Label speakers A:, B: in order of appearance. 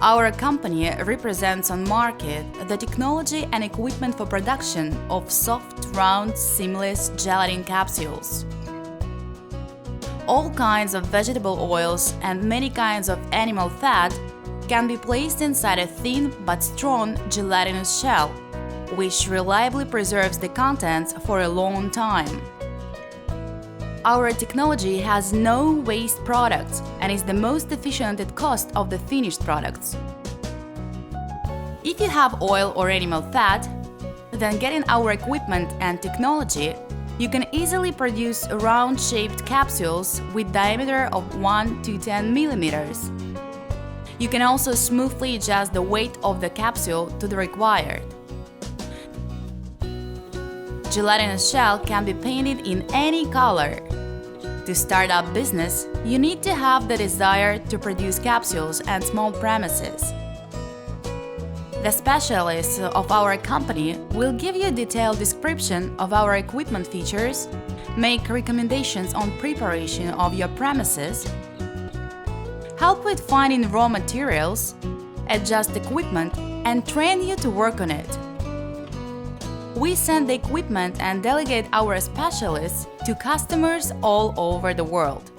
A: Our company represents on market the technology and equipment for production of soft, round, seamless gelatin capsules. All kinds of vegetable oils and many kinds of animal fat can be placed inside a thin but strong gelatinous shell, which reliably preserves the contents for a long time. Our technology has no waste products and is the most efficient at cost of the finished products. If you have oil or animal fat, then getting our equipment and technology, you can easily produce round-shaped capsules with diameter of 1 to 10 millimeters. You can also smoothly adjust the weight of the capsule to the required. Gelatinous shell can be painted in any color. To start up business, you need to have the desire to produce capsules and small premises. The specialists of our company will give you a detailed description of our equipment features, make recommendations on preparation of your premises, help with finding raw materials, adjust equipment, and train you to work on it. We send the equipment and delegate our specialists to customers all over the world.